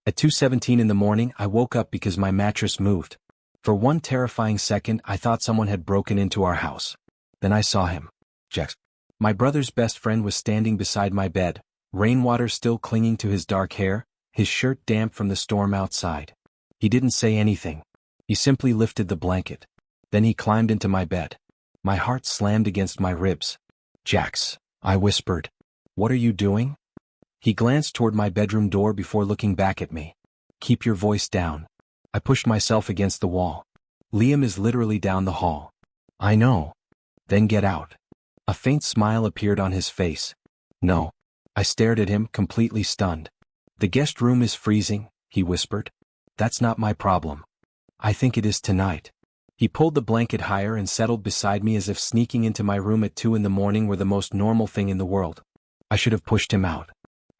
At 2:17 in the morning, I woke up because my mattress moved. For one terrifying second, I thought someone had broken into our house. Then I saw him. Jax. My brother's best friend was standing beside my bed, rainwater still clinging to his dark hair, his shirt damp from the storm outside. He didn't say anything. He simply lifted the blanket. Then he climbed into my bed. My heart slammed against my ribs. Jax, I whispered. What are you doing? He glanced toward my bedroom door before looking back at me. Keep your voice down. I pushed myself against the wall. Liam is literally down the hall. I know. Then get out. A faint smile appeared on his face. No. I stared at him, completely stunned. The guest room is freezing, he whispered. That's not my problem. I think it is tonight. He pulled the blanket higher and settled beside me as if sneaking into my room at 2 in the morning were the most normal thing in the world. I should have pushed him out.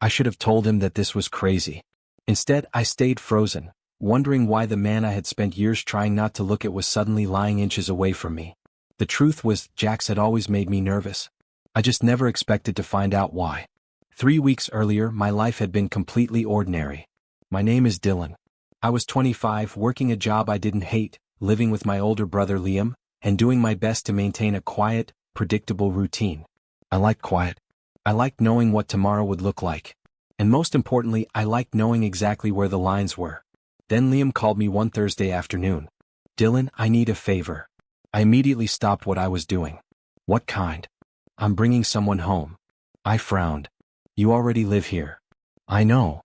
I should have told him that this was crazy. Instead, I stayed frozen, wondering why the man I had spent years trying not to look at was suddenly lying inches away from me. The truth was, Jax had always made me nervous. I just never expected to find out why. 3 weeks earlier, my life had been completely ordinary. My name is Dylan. I was 25, working a job I didn't hate, living with my older brother Liam, and doing my best to maintain a quiet, predictable routine. I liked quiet. I liked knowing what tomorrow would look like. And most importantly, I liked knowing exactly where the lines were. Then Liam called me one Thursday afternoon. Dylan, I need a favor. I immediately stopped what I was doing. What kind? I'm bringing someone home. I frowned. You already live here. I know.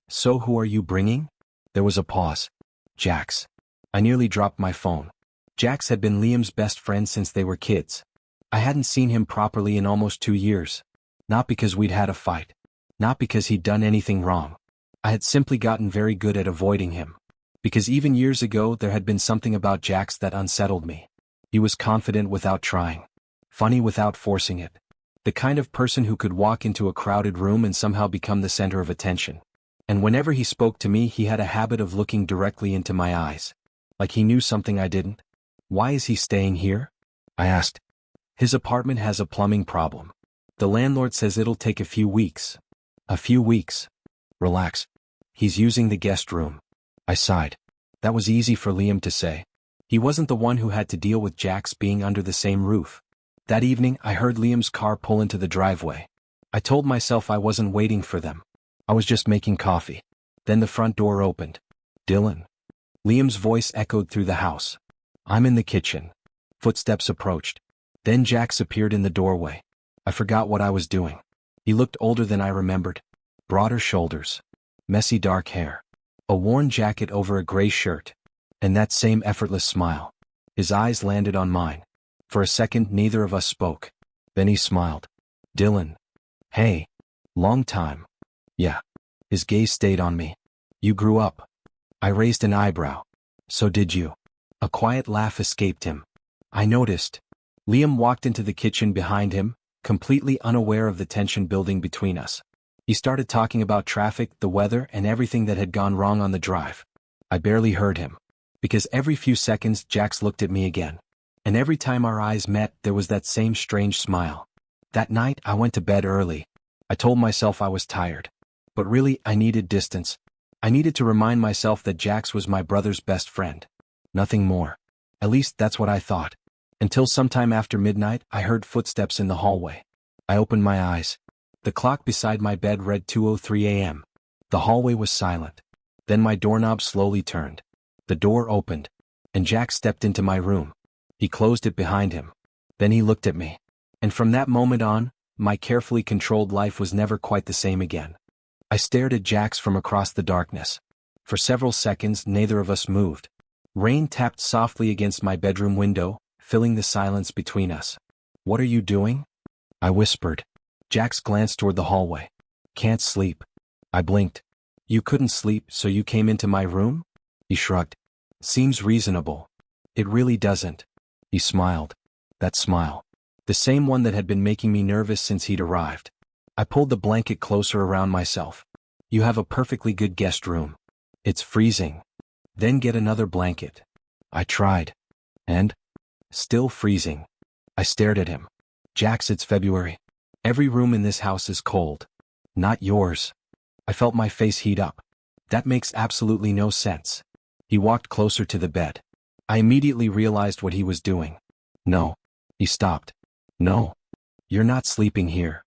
So who are you bringing? There was a pause. Jax. I nearly dropped my phone. Jax had been Liam's best friend since they were kids. I hadn't seen him properly in almost 2 years. Not because we'd had a fight. Not because he'd done anything wrong. I had simply gotten very good at avoiding him. Because even years ago there had been something about Jax that unsettled me. He was confident without trying. Funny without forcing it. The kind of person who could walk into a crowded room and somehow become the center of attention. And whenever he spoke to me, he had a habit of looking directly into my eyes. Like he knew something I didn't. Why is he staying here? I asked. His apartment has a plumbing problem. The landlord says it'll take a few weeks. A few weeks. Relax. He's using the guest room. I sighed. That was easy for Liam to say. He wasn't the one who had to deal with Jax being under the same roof. That evening, I heard Liam's car pull into the driveway. I told myself I wasn't waiting for them. I was just making coffee. Then the front door opened. Dylan. Liam's voice echoed through the house. I'm in the kitchen. Footsteps approached. Then Jax appeared in the doorway. I forgot what I was doing. He looked older than I remembered. Broader shoulders. Messy dark hair. A worn jacket over a gray shirt. And that same effortless smile. His eyes landed on mine. For a second, neither of us spoke. Then he smiled. Dylan. Hey. Long time. Yeah. His gaze stayed on me. You grew up. I raised an eyebrow. So did you. A quiet laugh escaped him. I noticed. Liam walked into the kitchen behind him, completely unaware of the tension building between us. He started talking about traffic, the weather, and everything that had gone wrong on the drive. I barely heard him. Because every few seconds Jax looked at me again. And every time our eyes met, there was that same strange smile. That night, I went to bed early. I told myself I was tired. But really, I needed distance. I needed to remind myself that Jax was my brother's best friend. Nothing more. At least that's what I thought. Until sometime after midnight, I heard footsteps in the hallway. I opened my eyes. The clock beside my bed read 2:03 a.m. The hallway was silent. Then my doorknob slowly turned. The door opened. And Jax stepped into my room. He closed it behind him. Then he looked at me. And from that moment on, my carefully controlled life was never quite the same again. I stared at Jax from across the darkness. For several seconds, neither of us moved. Rain tapped softly against my bedroom window, filling the silence between us. What are you doing? I whispered. Jax glanced toward the hallway. Can't sleep. I blinked. You couldn't sleep, so you came into my room? He shrugged. Seems reasonable. It really doesn't. He smiled. That smile. The same one that had been making me nervous since he'd arrived. I pulled the blanket closer around myself. You have a perfectly good guest room. It's freezing. Then get another blanket. I tried. And? Still freezing. I stared at him. Jax, it's February. Every room in this house is cold. Not yours. I felt my face heat up. That makes absolutely no sense. He walked closer to the bed. I immediately realized what he was doing. No. He stopped. No. You're not sleeping here.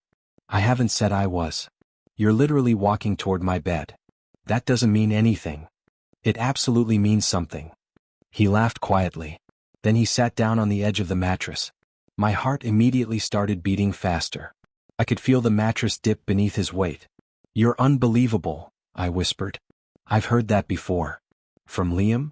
I haven't said I was. You're literally walking toward my bed. That doesn't mean anything. It absolutely means something. He laughed quietly. Then he sat down on the edge of the mattress. My heart immediately started beating faster. I could feel the mattress dip beneath his weight. You're unbelievable, I whispered. I've heard that before. From Liam?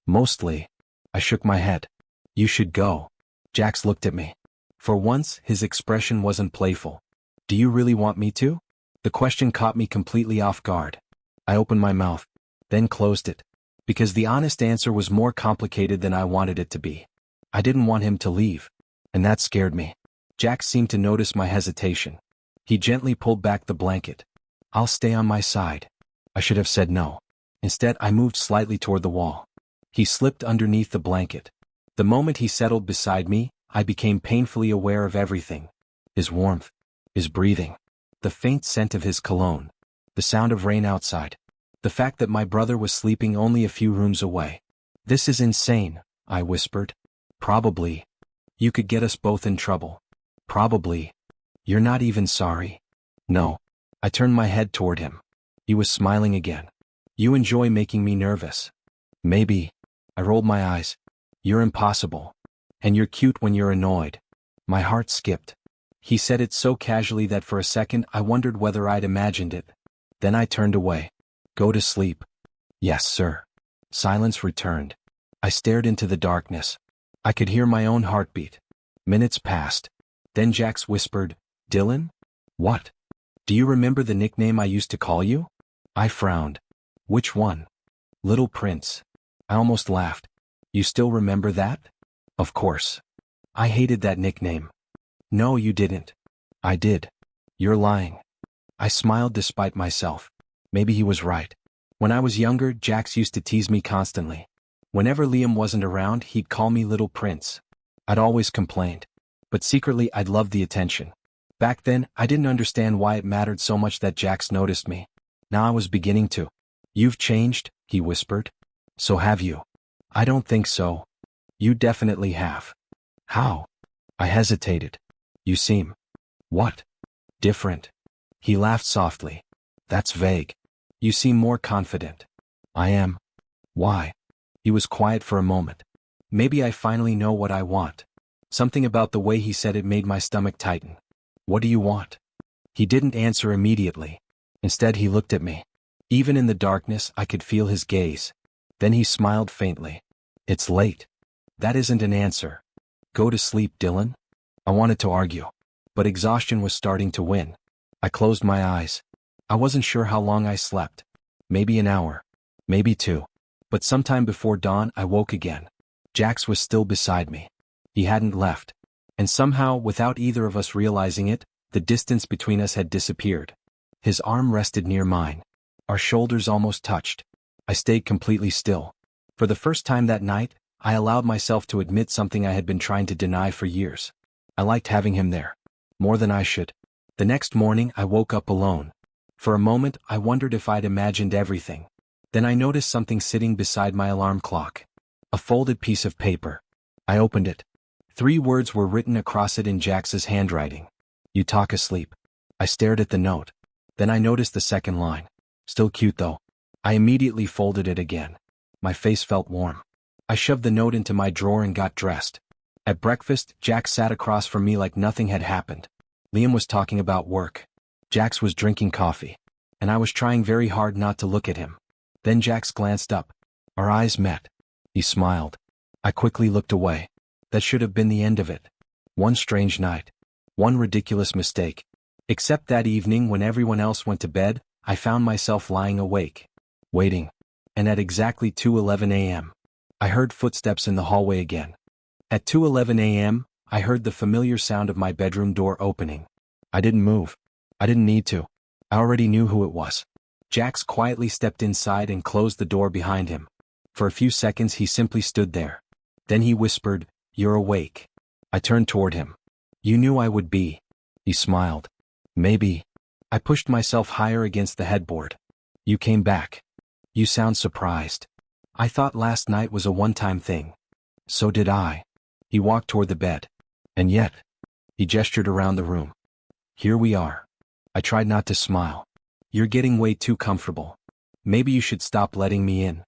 Mostly. I shook my head. You should go. Jax looked at me. For once, his expression wasn't playful. Do you really want me to? The question caught me completely off guard. I opened my mouth, then closed it, because the honest answer was more complicated than I wanted it to be. I didn't want him to leave, and that scared me. Jax seemed to notice my hesitation. He gently pulled back the blanket. I'll stay on my side. I should have said no. Instead, I moved slightly toward the wall. He slipped underneath the blanket. The moment he settled beside me, I became painfully aware of everything. His warmth, his breathing, the faint scent of his cologne, the sound of rain outside, the fact that my brother was sleeping only a few rooms away. This is insane, I whispered. Probably. You could get us both in trouble. Probably. You're not even sorry. No. I turned my head toward him. He was smiling again. You enjoy making me nervous. Maybe. I rolled my eyes. You're impossible. And you're cute when you're annoyed. My heart skipped. He said it so casually that for a second I wondered whether I'd imagined it. Then I turned away. Go to sleep. Yes, sir. Silence returned. I stared into the darkness. I could hear my own heartbeat. Minutes passed. Then Jax whispered, Dylan? What? Do you remember the nickname I used to call you? I frowned. Which one? Little Prince. I almost laughed. You still remember that? Of course. I hated that nickname. No, you didn't. I did. You're lying. I smiled despite myself. Maybe he was right. When I was younger, Jax used to tease me constantly. Whenever Liam wasn't around, he'd call me Little Prince. I'd always complained. But secretly, I'd loved the attention. Back then, I didn't understand why it mattered so much that Jax noticed me. Now I was beginning to. You've changed, he whispered. So have you. I don't think so. You definitely have. How? I hesitated. You seem. What? Different. He laughed softly. That's vague. You seem more confident. I am. Why? He was quiet for a moment. Maybe I finally know what I want. Something about the way he said it made my stomach tighten. What do you want? He didn't answer immediately. Instead, he looked at me. Even in the darkness, I could feel his gaze. Then he smiled faintly. It's late. That isn't an answer. Go to sleep, Dylan. I wanted to argue, but exhaustion was starting to win. I closed my eyes. I wasn't sure how long I slept. Maybe an hour. Maybe 2. But sometime before dawn, I woke again. Jax was still beside me. He hadn't left. And somehow, without either of us realizing it, the distance between us had disappeared. His arm rested near mine. Our shoulders almost touched. I stayed completely still. For the first time that night, I allowed myself to admit something I had been trying to deny for years. I liked having him there. More than I should. The next morning, I woke up alone. For a moment, I wondered if I'd imagined everything. Then I noticed something sitting beside my alarm clock. A folded piece of paper. I opened it. 3 words were written across it in Jax's handwriting. You talk asleep. I stared at the note. Then I noticed the second line. Still cute though. I immediately folded it again. My face felt warm. I shoved the note into my drawer and got dressed. At breakfast, Jax sat across from me like nothing had happened. Liam was talking about work. Jax was drinking coffee. And I was trying very hard not to look at him. Then Jax glanced up. Our eyes met. He smiled. I quickly looked away. That should have been the end of it. One strange night. One ridiculous mistake. Except that evening when everyone else went to bed, I found myself lying awake. Waiting. And at exactly 2:11 a.m., I heard footsteps in the hallway again. At 2:11 a.m., I heard the familiar sound of my bedroom door opening. I didn't move. I didn't need to. I already knew who it was. Jax quietly stepped inside and closed the door behind him. For a few seconds he simply stood there. Then he whispered, You're awake. I turned toward him. You knew I would be. He smiled. Maybe. I pushed myself higher against the headboard. You came back. You sound surprised. I thought last night was a one-time thing. So did I. He walked toward the bed. And yet, he gestured around the room. Here we are. I tried not to smile. You're getting way too comfortable. Maybe you should stop letting me in.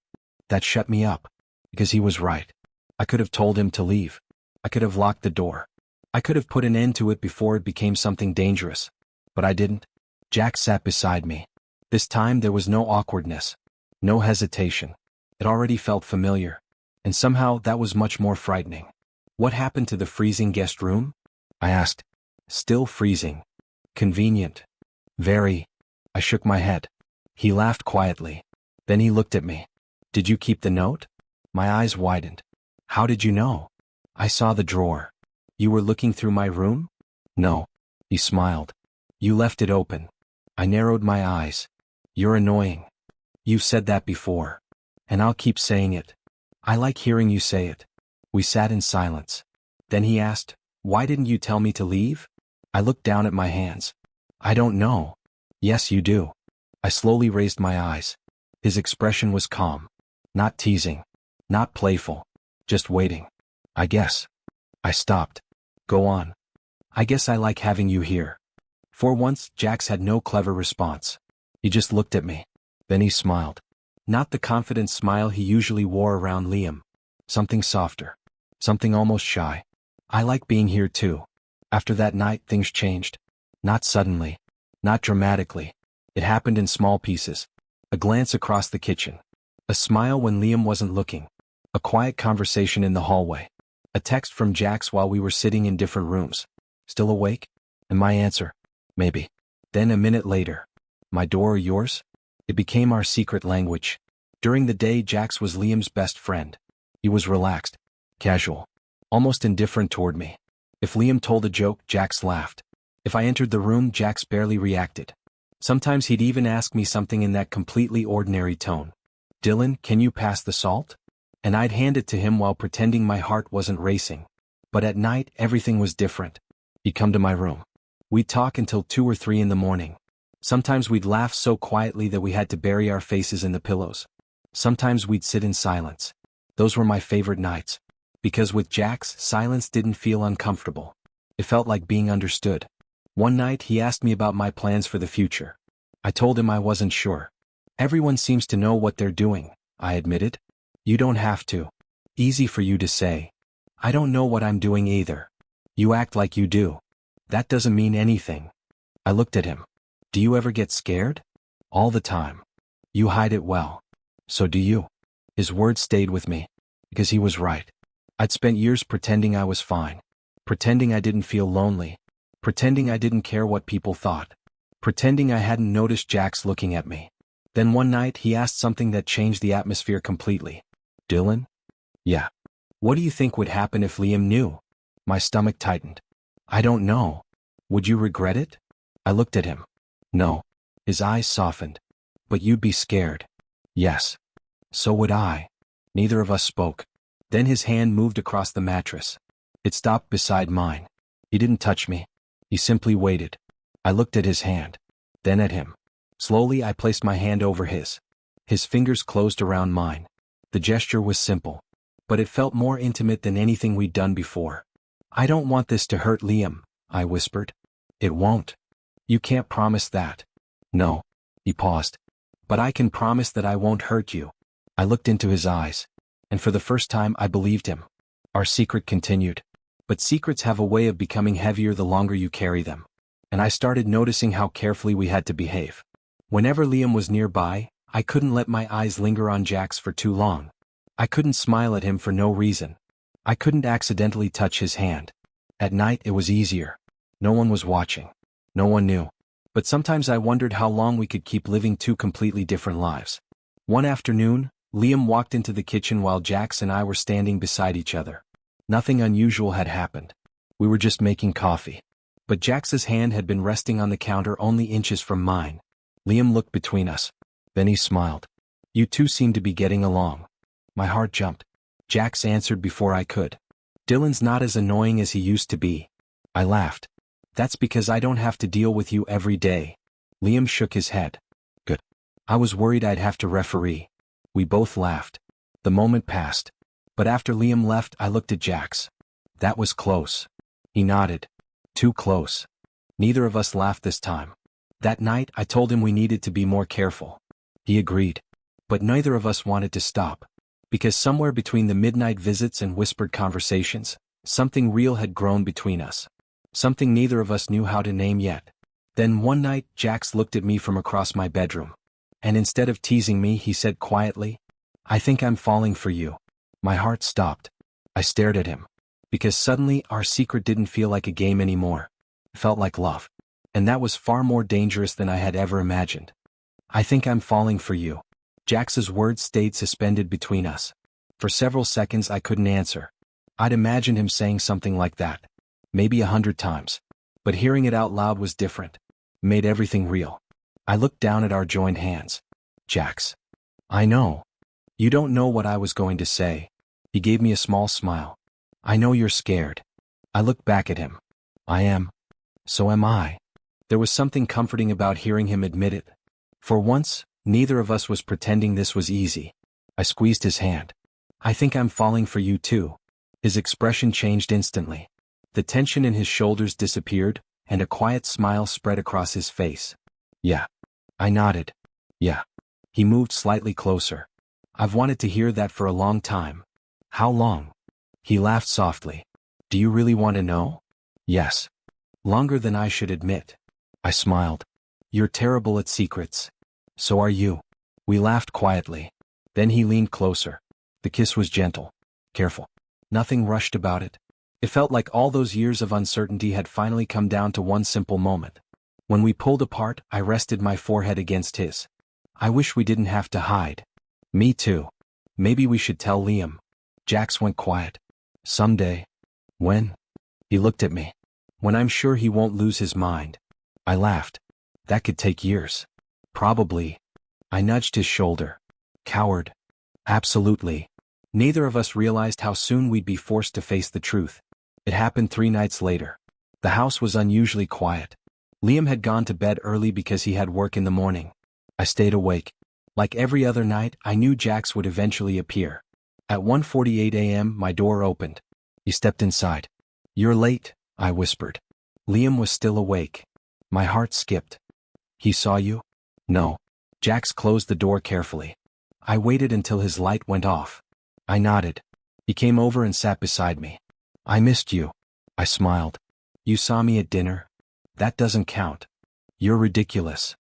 That shut me up. Because he was right. I could have told him to leave. I could have locked the door. I could have put an end to it before it became something dangerous. But I didn't. Jack sat beside me. This time there was no awkwardness. No hesitation. It already felt familiar. And somehow that was much more frightening. What happened to the freezing guest room? I asked. Still freezing. Convenient. Very. I shook my head. He laughed quietly. Then he looked at me. Did you keep the note? My eyes widened. How did you know? I saw the drawer. You were looking through my room? No. He smiled. You left it open. I narrowed my eyes. You're annoying. You've said that before. And I'll keep saying it. I like hearing you say it. We sat in silence. Then he asked, why didn't you tell me to leave? I looked down at my hands. I don't know. Yes, you do. I slowly raised my eyes. His expression was calm. Not teasing. Not playful. Just waiting. I guess. I stopped. Go on. I guess I like having you here. For once, Jax had no clever response. He just looked at me. Then he smiled. Not the confident smile he usually wore around Liam. Something softer. Something almost shy. I like being here too. After that night, things changed. Not suddenly. Not dramatically. It happened in small pieces. A glance across the kitchen. A smile when Liam wasn't looking. A quiet conversation in the hallway. A text from Jax while we were sitting in different rooms. Still awake? And my answer, maybe. Then a minute later. My door or yours? It became our secret language. During the day, Jax was Liam's best friend. He was relaxed, casual, almost indifferent toward me. If Liam told a joke, Jax laughed. If I entered the room, Jax barely reacted. Sometimes he'd even ask me something in that completely ordinary tone. Dylan, can you pass the salt? And I'd hand it to him while pretending my heart wasn't racing. But at night, everything was different. He'd come to my room. We'd talk until 2 or 3 in the morning. Sometimes we'd laugh so quietly that we had to bury our faces in the pillows. Sometimes we'd sit in silence. Those were my favorite nights. Because with Jax, silence didn't feel uncomfortable. It felt like being understood. One night he asked me about my plans for the future. I told him I wasn't sure. Everyone seems to know what they're doing, I admitted. You don't have to. Easy for you to say. I don't know what I'm doing either. You act like you do. That doesn't mean anything. I looked at him. Do you ever get scared? All the time. You hide it well. So do you. His words stayed with me. Because he was right. I'd spent years pretending I was fine. Pretending I didn't feel lonely. Pretending I didn't care what people thought. Pretending I hadn't noticed Jax looking at me. Then one night he asked something that changed the atmosphere completely. Dylan? Yeah. What do you think would happen if Liam knew? My stomach tightened. I don't know. Would you regret it? I looked at him. No. His eyes softened. But you'd be scared. Yes. So would I. Neither of us spoke. Then his hand moved across the mattress. It stopped beside mine. He didn't touch me. He simply waited. I looked at his hand. Then at him. Slowly I placed my hand over his. His fingers closed around mine. The gesture was simple. But it felt more intimate than anything we'd done before. I don't want this to hurt Liam, I whispered. It won't. You can't promise that. No. He paused. But I can promise that I won't hurt you. I looked into his eyes. And for the first time I believed him. Our secret continued. But secrets have a way of becoming heavier the longer you carry them. And I started noticing how carefully we had to behave. Whenever Liam was nearby, I couldn't let my eyes linger on Jax for too long. I couldn't smile at him for no reason. I couldn't accidentally touch his hand. At night it was easier. No one was watching. No one knew. But sometimes I wondered how long we could keep living 2 completely different lives. One afternoon, Liam walked into the kitchen while Jax and I were standing beside each other. Nothing unusual had happened. We were just making coffee. But Jax's hand had been resting on the counter only inches from mine. Liam looked between us. Then he smiled. You two seem to be getting along. My heart jumped. Jax answered before I could. Dylan's not as annoying as he used to be. I laughed. That's because I don't have to deal with you every day. Liam shook his head. Good. I was worried I'd have to referee. We both laughed. The moment passed. But after Liam left, I looked at Jax. That was close. He nodded. Too close. Neither of us laughed this time. That night, I told him we needed to be more careful. He agreed. But neither of us wanted to stop. Because somewhere between the midnight visits and whispered conversations, something real had grown between us. Something neither of us knew how to name yet. Then one night, Jax looked at me from across my bedroom. And instead of teasing me, he said quietly, "I think I'm falling for you." My heart stopped. I stared at him. Because suddenly, our secret didn't feel like a game anymore. It felt like love. And that was far more dangerous than I had ever imagined. "I think I'm falling for you." Jax's words stayed suspended between us. For several seconds I couldn't answer. I'd imagined him saying something like that. Maybe 100 times. But hearing it out loud was different. It made everything real. I looked down at our joined hands. "Jax. I know. You don't know what I was going to say." He gave me a small smile. "I know you're scared." I looked back at him. "I am. So am I." There was something comforting about hearing him admit it. For once, neither of us was pretending this was easy. I squeezed his hand. "I think I'm falling for you too." His expression changed instantly. The tension in his shoulders disappeared, and a quiet smile spread across his face. "Yeah." I nodded. "Yeah." He moved slightly closer. "I've wanted to hear that for a long time." "How long?" He laughed softly. "Do you really want to know?" "Yes." "Longer than I should admit." I smiled. "You're terrible at secrets." "So are you." We laughed quietly. Then he leaned closer. The kiss was gentle. Careful. Nothing rushed about it. It felt like all those years of uncertainty had finally come down to one simple moment. When we pulled apart, I rested my forehead against his. "I wish we didn't have to hide." "Me too. Maybe we should tell Liam." Jax went quiet. "Someday." "When?" He looked at me. "When I'm sure he won't lose his mind." I laughed. "That could take years." "Probably." I nudged his shoulder. "Coward." "Absolutely." Neither of us realized how soon we'd be forced to face the truth. It happened 3 nights later. The house was unusually quiet. Liam had gone to bed early because he had work in the morning. I stayed awake. Like every other night, I knew Jax would eventually appear. At 1:48 a.m., my door opened. He stepped inside. "You're late," I whispered. Liam was still awake. My heart skipped. "He saw you?" "No." Jax closed the door carefully. I waited until his light went off. I nodded. He came over and sat beside me. "I missed you." I smiled. "You saw me at dinner?" "That doesn't count." "You're ridiculous.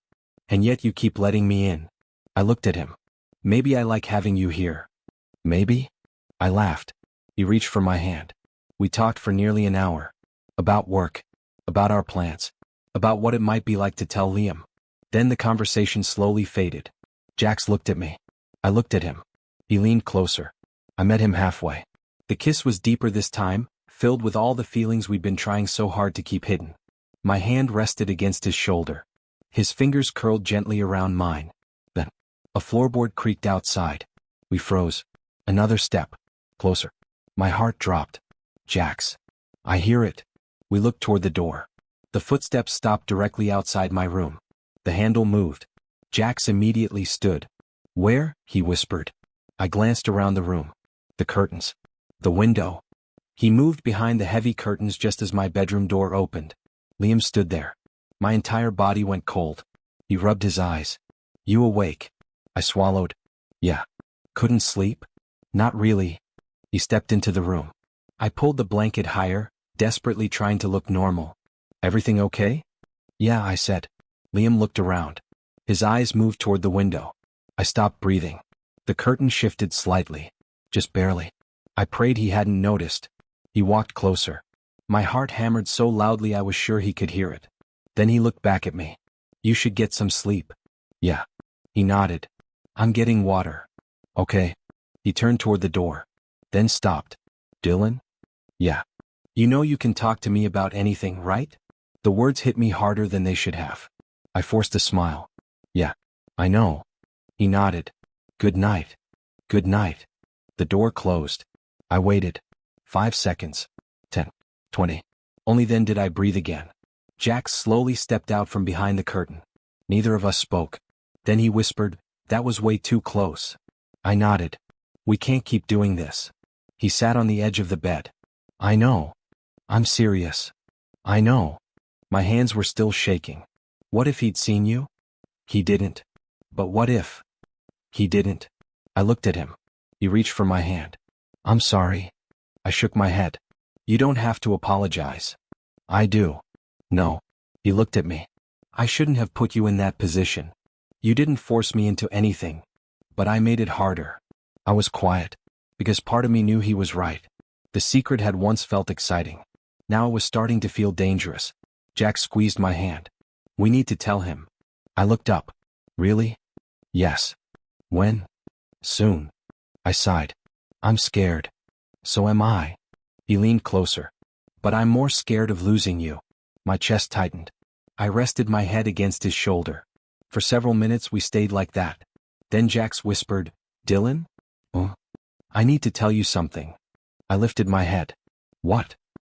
And yet you keep letting me in." I looked at him. "Maybe I like having you here." "Maybe?" I laughed. He reached for my hand. We talked for nearly an hour. About work. About our plans. About what it might be like to tell Liam. Then the conversation slowly faded. Jax looked at me. I looked at him. He leaned closer. I met him halfway. The kiss was deeper this time, filled with all the feelings we'd been trying so hard to keep hidden. My hand rested against his shoulder. His fingers curled gently around mine. Then, a floorboard creaked outside. We froze. Another step. Closer. My heart dropped. "Jax." "I hear it." We looked toward the door. The footsteps stopped directly outside my room. The handle moved. Jax immediately stood. "Where?" he whispered. I glanced around the room. The curtains. The window. He moved behind the heavy curtains just as my bedroom door opened. Liam stood there. My entire body went cold. He rubbed his eyes. "You awake?" I swallowed. "Yeah." "Couldn't sleep?" "Not really." He stepped into the room. I pulled the blanket higher, desperately trying to look normal. "Everything okay?" "Yeah," I said. Liam looked around. His eyes moved toward the window. I stopped breathing. The curtain shifted slightly. Just barely. I prayed he hadn't noticed. He walked closer. My heart hammered so loudly I was sure he could hear it. Then he looked back at me. "You should get some sleep." "Yeah." He nodded. "I'm getting water." "Okay." He turned toward the door. Then stopped. "Dylan?" "Yeah." "You know you can talk to me about anything, right?" The words hit me harder than they should have. I forced a smile. "Yeah. I know." He nodded. "Good night." "Good night." The door closed. I waited. 5 seconds. 10. 20. Only then did I breathe again. Jax slowly stepped out from behind the curtain. Neither of us spoke. Then he whispered, "That was way too close." I nodded. We can't keep doing this. He sat on the edge of the bed. I know. I'm serious. I know. My hands were still shaking. What if he'd seen you? He didn't. But what if? He didn't. I looked at him. He reached for my hand. I'm sorry. I shook my head. You don't have to apologize. I do. No. He looked at me. I shouldn't have put you in that position. You didn't force me into anything. But I made it harder. I was quiet. Because part of me knew he was right. The secret had once felt exciting. Now it was starting to feel dangerous. Jack squeezed my hand. We need to tell him. I looked up. Really? Yes. When? Soon. I sighed. I'm scared. So am I. He leaned closer. But I'm more scared of losing you. My chest tightened. I rested my head against his shoulder. For several minutes we stayed like that. Then Jax whispered, Dylan? I need to tell you something. I lifted my head. What?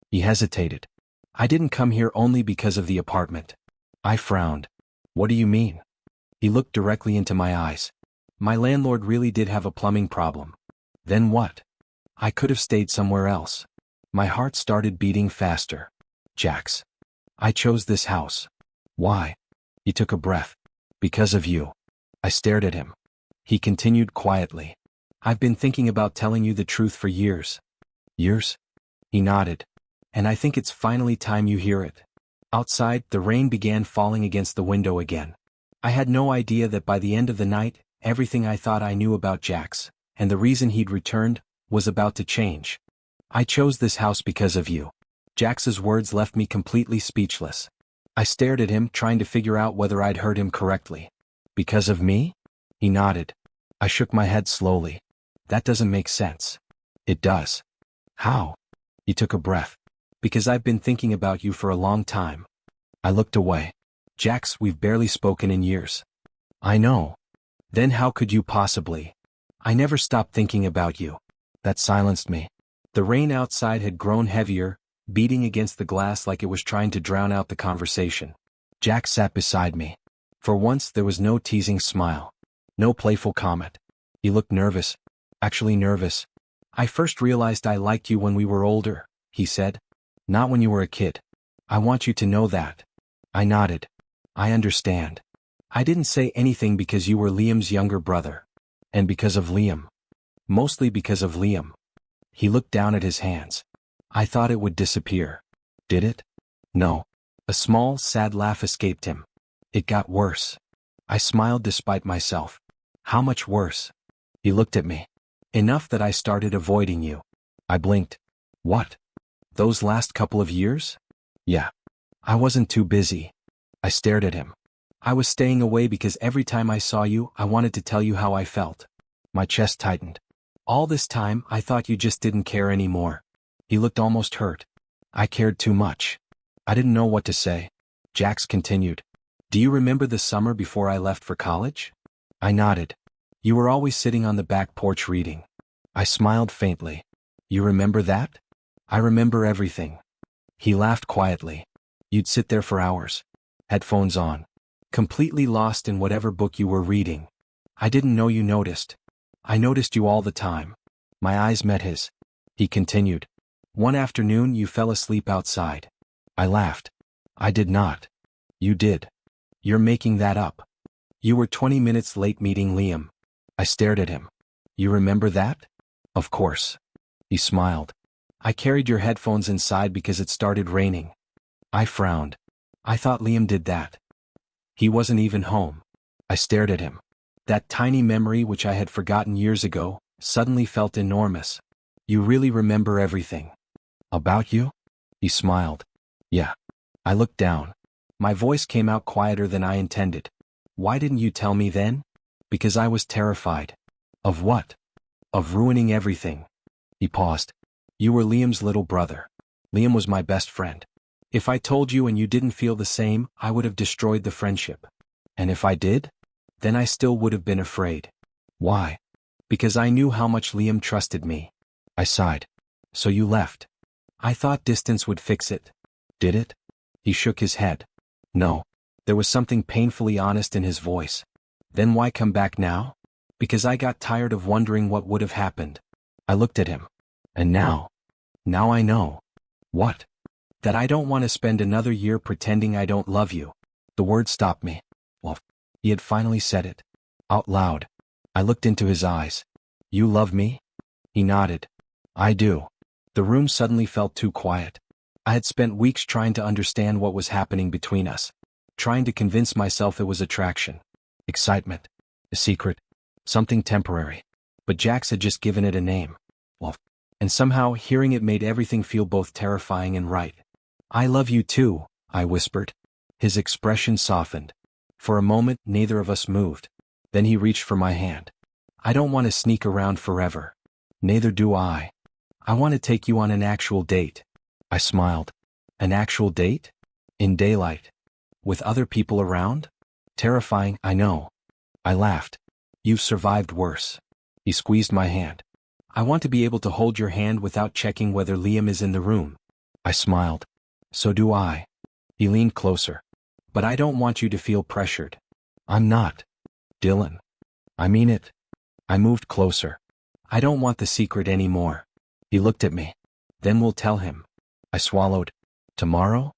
He hesitated. I didn't come here only because of the apartment. I frowned. What do you mean? He looked directly into my eyes. My landlord really did have a plumbing problem. Then what? I could have stayed somewhere else. My heart started beating faster. Jax. I chose this house. Why? He took a breath. Because of you. I stared at him. He continued quietly. I've been thinking about telling you the truth for years. Years? He nodded. And I think it's finally time you hear it. Outside, the rain began falling against the window again. I had no idea that by the end of the night, everything I thought I knew about Jax, and the reason he'd returned, was about to change. I chose this house because of you. Jax's words left me completely speechless. I stared at him, trying to figure out whether I'd heard him correctly. Because of me? He nodded. I shook my head slowly. That doesn't make sense. It does. How? He took a breath. Because I've been thinking about you for a long time. I looked away. Jax, we've barely spoken in years. I know. Then how could you possibly? I never stopped thinking about you. That silenced me. The rain outside had grown heavier, beating against the glass like it was trying to drown out the conversation. Jax sat beside me. For once there was no teasing smile. No playful comment. He looked nervous. Actually nervous. I first realized I liked you when we were older, he said. Not when you were a kid. I want you to know that. I nodded. I understand. I didn't say anything because you were Liam's younger brother. And because of Liam. Mostly because of Liam. He looked down at his hands. I thought it would disappear. Did it? No. A small, sad laugh escaped him. It got worse. I smiled despite myself. How much worse? He looked at me. Enough that I started avoiding you. I blinked. What? Those last couple of years? Yeah. I wasn't too busy. I stared at him. I was staying away because every time I saw you, I wanted to tell you how I felt. My chest tightened. All this time, I thought you just didn't care anymore. He looked almost hurt. I cared too much. I didn't know what to say. Jax continued. Do you remember the summer before I left for college? I nodded. You were always sitting on the back porch reading. I smiled faintly. You remember that? I remember everything. He laughed quietly. You'd sit there for hours. Headphones on. Completely lost in whatever book you were reading. I didn't know you noticed. I noticed you all the time. My eyes met his. He continued. One afternoon you fell asleep outside. I laughed. I did not. You did. You're making that up. You were 20 minutes late meeting Liam. I stared at him. You remember that? Of course. He smiled. I carried your headphones inside because it started raining. I frowned. I thought Liam did that. He wasn't even home. I stared at him. That tiny memory which I had forgotten years ago, suddenly felt enormous. You really remember everything. About you? He smiled. Yeah. I looked down. My voice came out quieter than I intended. Why didn't you tell me then? Because I was terrified. Of what? Of ruining everything. He paused. You were Liam's little brother. Liam was my best friend. If I told you and you didn't feel the same, I would have destroyed the friendship. And if I did? Then I still would have been afraid. Why? Because I knew how much Liam trusted me. I sighed. So you left. I thought distance would fix it. Did it? He shook his head. No. There was something painfully honest in his voice. Then why come back now? Because I got tired of wondering what would have happened. I looked at him. And now I know. What? That I don't want to spend another year pretending I don't love you. The word stopped me. Well, he had finally said it. Out loud. I looked into his eyes. You love me? He nodded. I do. The room suddenly felt too quiet. I had spent weeks trying to understand what was happening between us. Trying to convince myself it was attraction. Excitement. A secret. Something temporary. But Jax had just given it a name. Well, and somehow hearing it made everything feel both terrifying and right. I love you too, I whispered. His expression softened. For a moment, neither of us moved. Then he reached for my hand. I don't want to sneak around forever. Neither do I. I want to take you on an actual date. I smiled. An actual date? In daylight? With other people around? Terrifying, I know. I laughed. You've survived worse. He squeezed my hand. I want to be able to hold your hand without checking whether Liam is in the room. I smiled. So do I. He leaned closer. But I don't want you to feel pressured. I'm not. Dylan. I mean it. I moved closer. I don't want the secret anymore. He looked at me. Then we'll tell him. I swallowed. Tomorrow?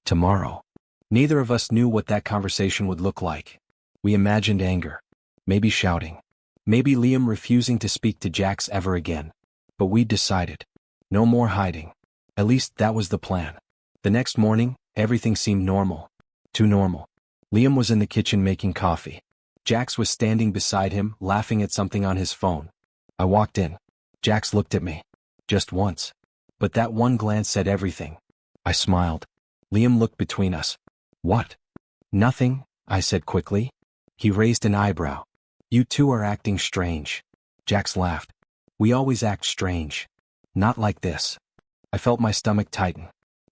Tomorrow. Neither of us knew what that conversation would look like. We imagined anger. Maybe shouting. Maybe Liam refusing to speak to Jax ever again. But we decided. No more hiding. At least that was the plan. The next morning, everything seemed normal. Too normal. Liam was in the kitchen making coffee. Jax was standing beside him, laughing at something on his phone. I walked in. Jax looked at me. Just once. But that one glance said everything. I smiled. Liam looked between us. What? Nothing, I said quickly. He raised an eyebrow. You two are acting strange. Jax laughed. We always act strange. Not like this. I felt my stomach tighten.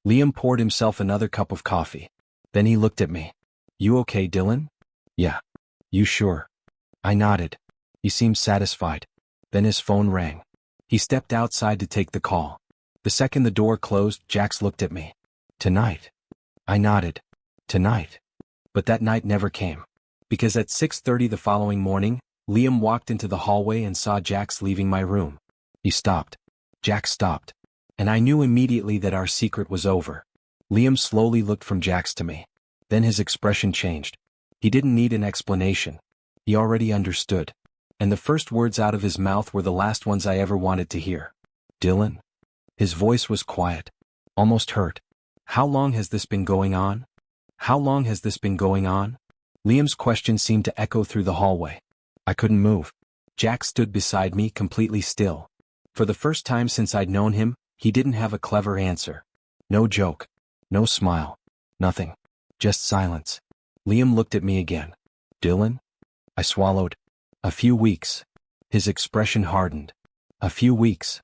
Liam poured himself another cup of coffee. Then he looked at me. You okay, Dylan? Yeah. You sure? I nodded. He seemed satisfied. Then his phone rang. He stepped outside to take the call. The second the door closed, Jax looked at me. Tonight? I nodded. Tonight. But that night never came. Because at 6:30 the following morning, Liam walked into the hallway and saw Jax leaving my room. He stopped. Jax stopped. And I knew immediately that our secret was over. Liam slowly looked from Jax to me. Then his expression changed. He didn't need an explanation. He already understood. And the first words out of his mouth were the last ones I ever wanted to hear. Dylan? His voice was quiet. Almost hurt. How long has this been going on? How long has this been going on? Liam's question seemed to echo through the hallway. I couldn't move. Jax stood beside me, completely still. For the first time since I'd known him, he didn't have a clever answer. No joke. No smile. Nothing. Just silence. Liam looked at me again. Dylan? I swallowed. A few weeks. His expression hardened. A few weeks.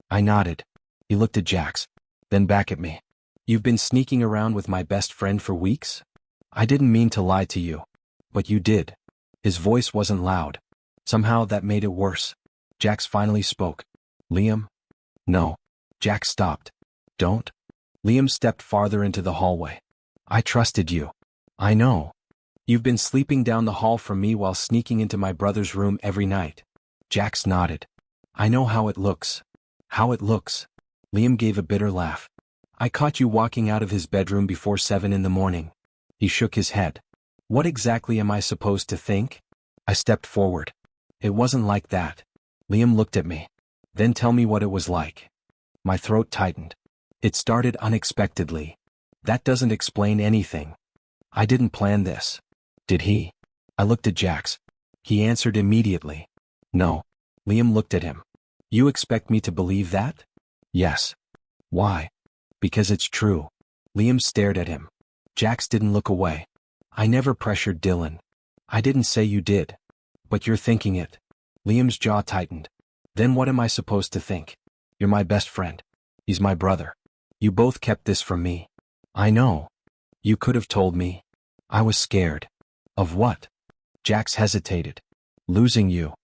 I nodded. He looked at Jax. Then back at me. You've been sneaking around with my best friend for weeks? I didn't mean to lie to you. But you did. His voice wasn't loud. Somehow that made it worse. Jax finally spoke. Liam? No. Jax stopped. Don't. Liam stepped farther into the hallway. I trusted you. I know. You've been sleeping down the hall from me while sneaking into my brother's room every night. Jax nodded. I know how it looks. How it looks. Liam gave a bitter laugh. I caught you walking out of his bedroom before 7 in the morning. He shook his head. What exactly am I supposed to think? I stepped forward. It wasn't like that. Liam looked at me. Then tell me what it was like. My throat tightened. It started unexpectedly. That doesn't explain anything. I didn't plan this. Did he? I looked at Jax. He answered immediately. No. Liam looked at him. You expect me to believe that? Yes. Why? Because it's true. Liam stared at him. Jax didn't look away. I never pressured Dylan. I didn't say you did. But you're thinking it. Liam's jaw tightened. Then what am I supposed to think? You're my best friend. He's my brother. You both kept this from me. I know. You could have told me. I was scared. Of what? Jax hesitated. Losing you.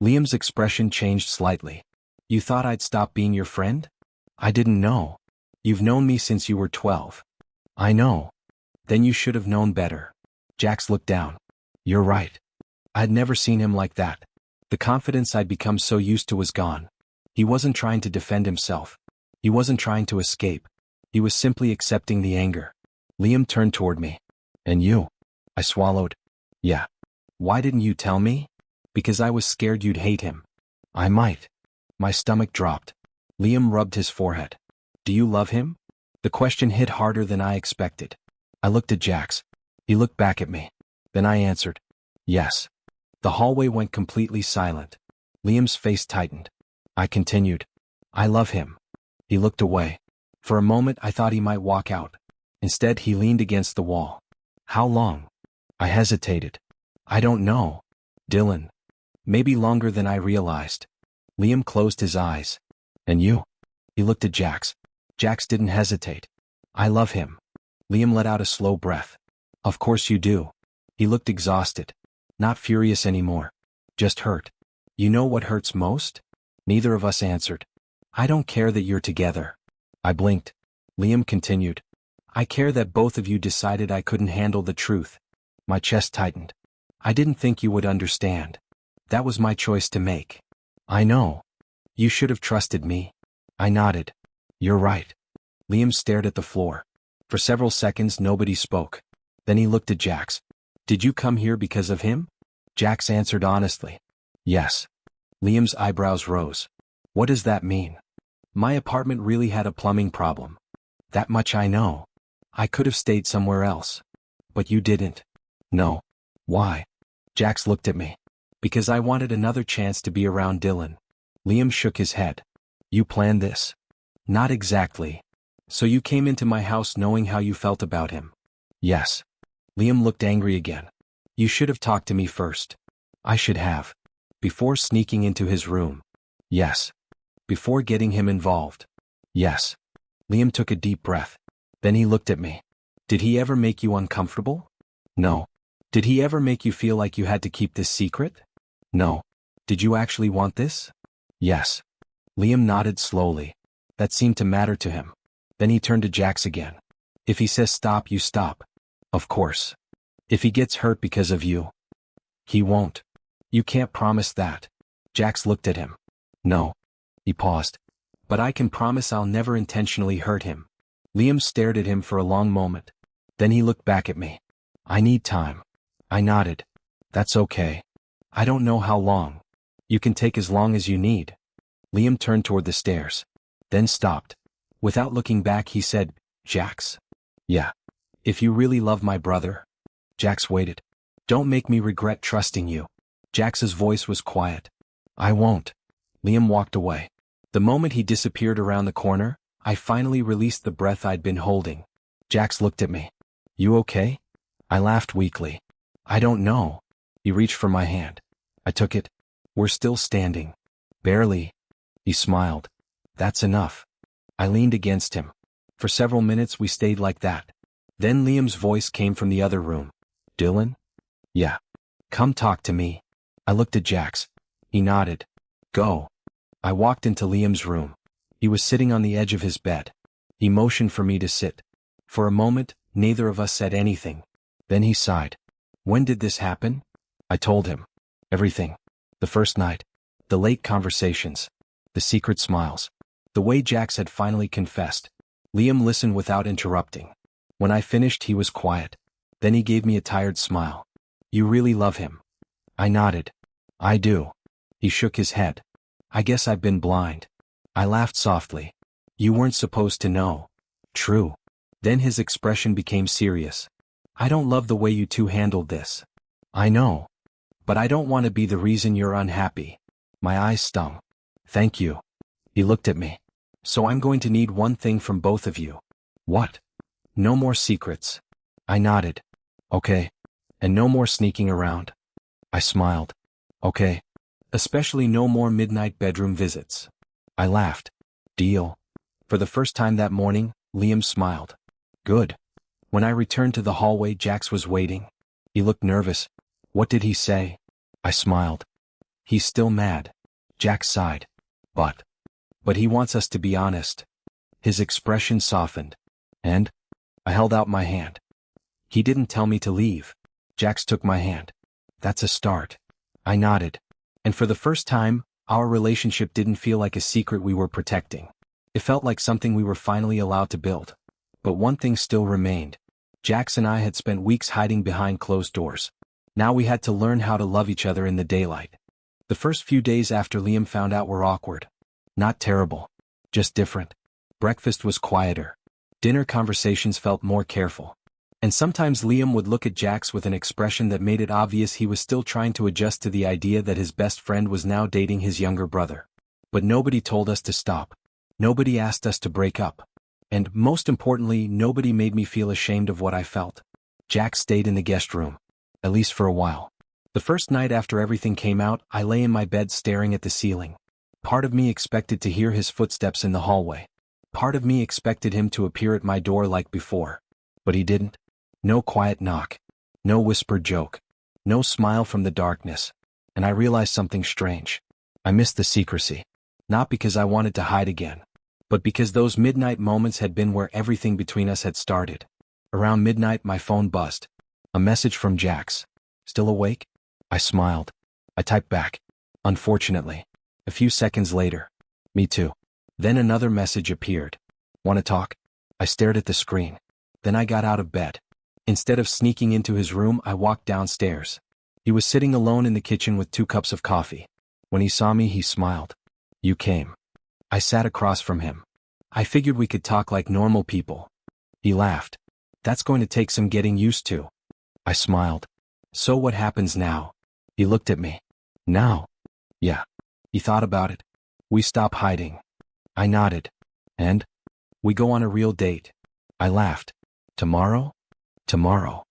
Liam's expression changed slightly. You thought I'd stop being your friend? I didn't know. You've known me since you were 12. I know. Then you should have known better. Jax looked down. You're right. I'd never seen him like that. The confidence I'd become so used to was gone. He wasn't trying to defend himself. He wasn't trying to escape. He was simply accepting the anger. Liam turned toward me. "And you?" I swallowed. "Yeah. Why didn't you tell me?" "Because I was scared you'd hate him." "I might." My stomach dropped. Liam rubbed his forehead. "Do you love him?" The question hit harder than I expected. I looked at Jax. He looked back at me. Then I answered, "Yes." The hallway went completely silent. Liam's face tightened. I continued, "I love him." He looked away. For a moment I thought he might walk out. Instead he leaned against the wall. "How long?" I hesitated. "I don't know. Dylan." "Maybe longer than I realized." Liam closed his eyes. "And you?" He looked at Jax. Jax didn't hesitate. "I love him." Liam let out a slow breath. "Of course you do." He looked exhausted. Not furious anymore. Just hurt. "You know what hurts most?" Neither of us answered. "I don't care that you're together." I blinked. Liam continued. "I care that both of you decided I couldn't handle the truth." My chest tightened. "I didn't think you would understand. That was my choice to make." "I know. You should have trusted me." I nodded. "You're right." Liam stared at the floor. For several seconds nobody spoke. Then he looked at Jax. "Did you come here because of him?" Jax answered honestly. "Yes." Liam's eyebrows rose. "What does that mean?" "My apartment really had a plumbing problem. That much I know. I could have stayed somewhere else. But you didn't." "No." "Why?" Jax looked at me. "Because I wanted another chance to be around Dylan." Liam shook his head. "You planned this?" "Not exactly. So you came into my house knowing how you felt about him?" "Yes." Liam looked angry again. "You should have talked to me first." "I should have." "Before sneaking into his room?" "Yes." "Before getting him involved?" "Yes." Liam took a deep breath. Then he looked at me. "Did he ever make you uncomfortable?" "No." "Did he ever make you feel like you had to keep this secret?" "No." "Did you actually want this?" "Yes." Liam nodded slowly. That seemed to matter to him. Then he turned to Jax again. "If he says stop, you stop." "Of course." "If he gets hurt because of you?" "He won't." "You can't promise that." Jax looked at him. "No." He paused. "But I can promise I'll never intentionally hurt him." Liam stared at him for a long moment. Then he looked back at me. "I need time." I nodded. "That's okay. I don't know how long." "You can take as long as you need." Liam turned toward the stairs. Then stopped. Without looking back he said, "Jax?" "Yeah." "If you really love my brother?" Jax waited. "Don't make me regret trusting you." Jax's voice was quiet. "I won't." Liam walked away. The moment he disappeared around the corner, I finally released the breath I'd been holding. Jax looked at me. "You okay?" I laughed weakly. "I don't know." He reached for my hand. I took it. "We're still standing." "Barely." He smiled. "That's enough." I leaned against him. For several minutes we stayed like that. Then Liam's voice came from the other room. "Dylan?" "Yeah." "Come talk to me." I looked at Jax. He nodded. "Go." I walked into Liam's room. He was sitting on the edge of his bed. He motioned for me to sit. For a moment, neither of us said anything. Then he sighed. "When did this happen?" I told him. Everything. The first night. The late conversations. The secret smiles. The way Jax had finally confessed. Liam listened without interrupting. When I finished he was quiet. Then he gave me a tired smile. "You really love him?" I nodded. "I do." He shook his head. "I guess I've been blind." I laughed softly. "You weren't supposed to know." "True." Then his expression became serious. "I don't love the way you two handled this." "I know. But I don't want to be the reason you're unhappy." My eyes stung. "Thank you." He looked at me. "So I'm going to need one thing from both of you." "What?" "No more secrets." I nodded. "Okay. And no more sneaking around." I smiled. "Okay. Especially no more midnight bedroom visits." I laughed. "Deal." For the first time that morning, Liam smiled. "Good." When I returned to the hallway, Jax was waiting. He looked nervous. "What did he say?" I smiled. "He's still mad." Jax sighed. But he wants us to be honest." His expression softened. "And?" I held out my hand. "He didn't tell me to leave." Jax took my hand. "That's a start." I nodded. And for the first time, our relationship didn't feel like a secret we were protecting. It felt like something we were finally allowed to build. But one thing still remained. Jax and I had spent weeks hiding behind closed doors. Now we had to learn how to love each other in the daylight. The first few days after Liam found out were awkward. Not terrible. Just different. Breakfast was quieter. Dinner conversations felt more careful. And sometimes Liam would look at Jax with an expression that made it obvious he was still trying to adjust to the idea that his best friend was now dating his younger brother. But nobody told us to stop. Nobody asked us to break up. And, most importantly, nobody made me feel ashamed of what I felt. Jax stayed in the guest room. At least for a while. The first night after everything came out, I lay in my bed staring at the ceiling. Part of me expected to hear his footsteps in the hallway. Part of me expected him to appear at my door like before. But he didn't. No quiet knock. No whispered joke. No smile from the darkness. And I realized something strange. I missed the secrecy. Not because I wanted to hide again. But because those midnight moments had been where everything between us had started. Around midnight my phone buzzed. A message from Jax. Still awake? I smiled. I typed back. Unfortunately. A few seconds later. Me too. Then another message appeared. Want to talk? I stared at the screen. Then I got out of bed. Instead of sneaking into his room, I walked downstairs. He was sitting alone in the kitchen with 2 cups of coffee. When he saw me, he smiled. You came. I sat across from him. I figured we could talk like normal people. He laughed. That's going to take some getting used to. I smiled. So what happens now? He looked at me. Now? Yeah. He thought about it. We stop hiding. I nodded. And? We go on a real date. I laughed. Tomorrow? Tomorrow.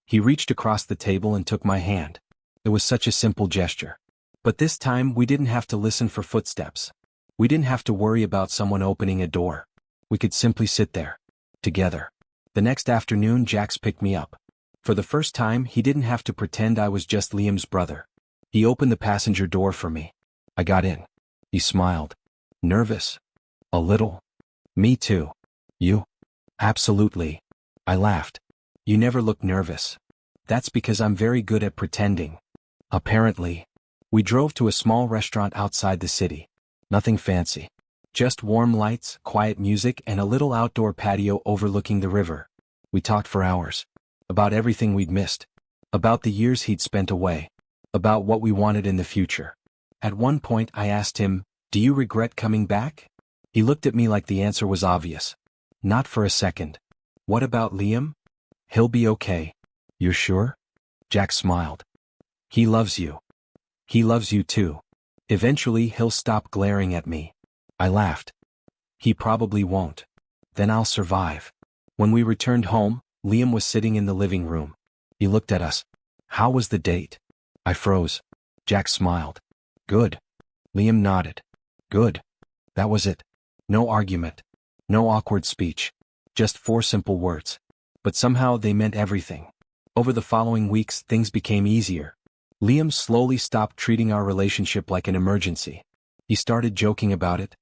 He reached across the table and took my hand. It was such a simple gesture. But this time we didn't have to listen for footsteps. We didn't have to worry about someone opening a door. We could simply sit there. Together. The next afternoon Jax picked me up. For the first time he didn't have to pretend I was just Liam's brother. He opened the passenger door for me. I got in. He smiled. Nervous? A little. Me too. You? Absolutely. I laughed. You never look nervous. That's because I'm very good at pretending. Apparently. We drove to a small restaurant outside the city. Nothing fancy. Just warm lights, quiet music, and a little outdoor patio overlooking the river. We talked for hours. About everything we'd missed. About the years he'd spent away. About what we wanted in the future. At one point I asked him, do you regret coming back? He looked at me like the answer was obvious. Not for a second. What about Liam? He'll be okay. You're sure? Jack smiled. He loves you. He loves you too. Eventually he'll stop glaring at me. I laughed. He probably won't. Then I'll survive. When we returned home, Liam was sitting in the living room. He looked at us. How was the date? I froze. Jack smiled. Good. Liam nodded. Good. That was it. No argument. No awkward speech. Just 4 simple words. But somehow they meant everything. Over the following weeks, things became easier. Liam slowly stopped treating our relationship like an emergency. He started joking about it.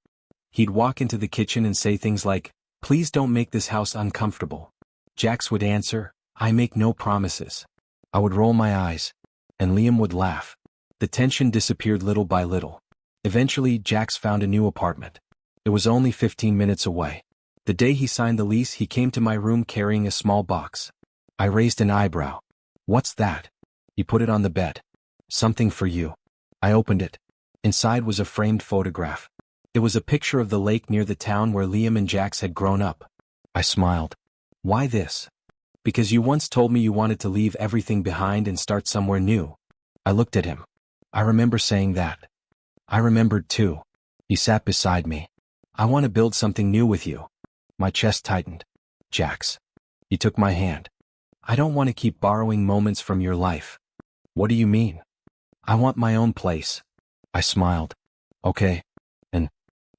He'd walk into the kitchen and say things like, please don't make this house uncomfortable. Jax would answer, I make no promises. I would roll my eyes. And Liam would laugh. The tension disappeared little by little. Eventually, Jax found a new apartment. It was only 15 minutes away. The day he signed the lease, he came to my room carrying a small box. I raised an eyebrow. What's that? He put it on the bed. Something for you. I opened it. Inside was a framed photograph. It was a picture of the lake near the town where Liam and Jax had grown up. I smiled. Why this? Because you once told me you wanted to leave everything behind and start somewhere new. I looked at him. I remember saying that. I remembered too. He sat beside me. I want to build something new with you. My chest tightened. Jax. He took my hand. I don't want to keep borrowing moments from your life. What do you mean? I want my own place. I smiled. Okay. And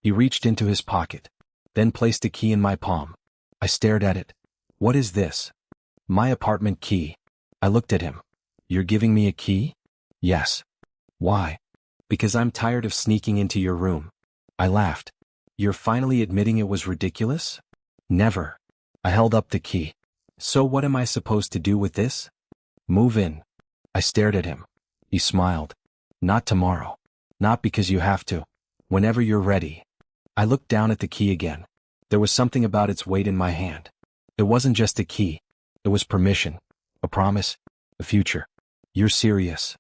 he reached into his pocket. Then placed a key in my palm. I stared at it. What is this? My apartment key. I looked at him. You're giving me a key? Yes. Why? Because I'm tired of sneaking into your room. I laughed. You're finally admitting it was ridiculous? Never. I held up the key. So what am I supposed to do with this? Move in. I stared at him. He smiled. Not tomorrow. Not because you have to. Whenever you're ready. I looked down at the key again. There was something about its weight in my hand. It wasn't just a key. It was permission. A promise. A future. You're serious.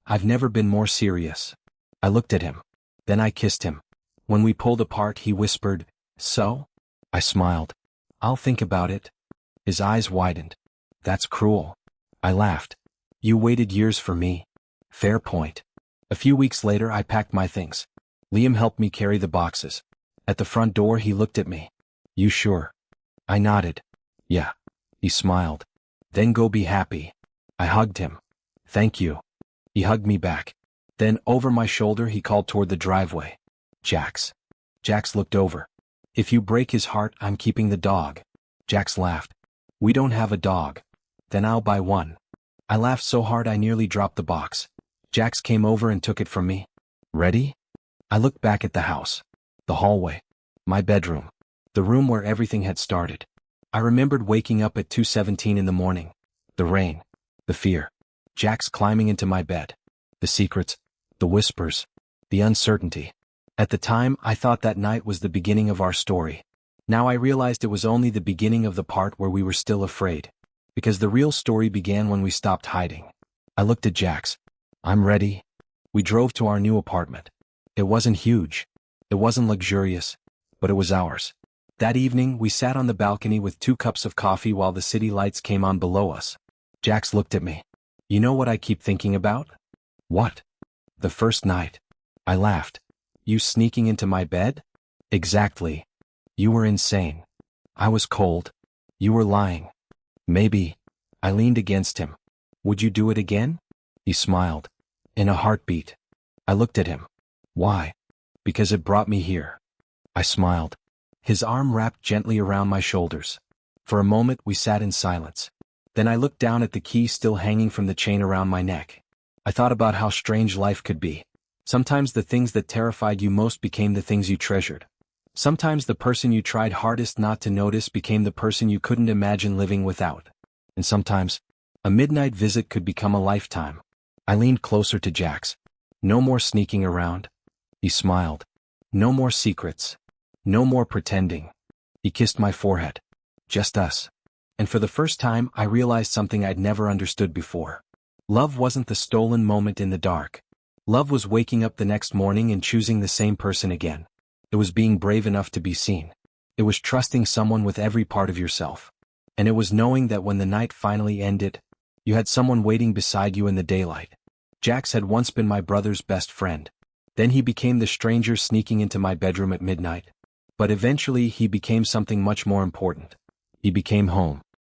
I've never been more serious. I looked at him. Then I kissed him. When we pulled apart, he whispered, "So?" I smiled. "I'll think about it." His eyes widened. "That's cruel." I laughed. "You waited years for me." Fair point. A few weeks later, I packed my things. Liam helped me carry the boxes. At the front door, he looked at me. "You sure?" I nodded. "Yeah." He smiled. "Then go be happy." I hugged him. "Thank you." He hugged me back. Then, over my shoulder, he called toward the driveway. "Jax." Jax looked over. "If you break his heart, I'm keeping the dog." Jax laughed. "We don't have a dog." "Then I'll buy one." I laughed so hard I nearly dropped the box. Jax came over and took it from me. "Ready?" I looked back at the house. The hallway. My bedroom. The room where everything had started. I remembered waking up at 2:17 in the morning. The rain. The fear. Jax climbing into my bed. The secrets. The whispers. The uncertainty. At the time, I thought that night was the beginning of our story. Now I realized it was only the beginning of the part where we were still afraid. Because the real story began when we stopped hiding. I looked at Jax. "I'm ready." We drove to our new apartment. It wasn't huge. It wasn't luxurious. But it was ours. That evening, we sat on the balcony with 2 cups of coffee while the city lights came on below us. Jax looked at me. "You know what I keep thinking about?" "What?" "The first night." I laughed. "You sneaking into my bed?" "Exactly. You were insane. I was cold. You were lying." "Maybe." I leaned against him. "Would you do it again?" He smiled. "In a heartbeat." I looked at him. "Why?" "Because it brought me here." I smiled. His arm wrapped gently around my shoulders. For a moment we sat in silence. Then I looked down at the key still hanging from the chain around my neck. I thought about how strange life could be. Sometimes the things that terrified you most became the things you treasured. Sometimes the person you tried hardest not to notice became the person you couldn't imagine living without. And sometimes, a midnight visit could become a lifetime. I leaned closer to Jax. "No more sneaking around." He smiled. "No more secrets. No more pretending." He kissed my forehead. "Just us." And for the first time, I realized something I'd never understood before. Love wasn't the stolen moment in the dark. Love was waking up the next morning and choosing the same person again. It was being brave enough to be seen. It was trusting someone with every part of yourself. And it was knowing that when the night finally ended, you had someone waiting beside you in the daylight. Jax had once been my brother's best friend. Then he became the stranger sneaking into my bedroom at midnight. But eventually he became something much more important. He became home.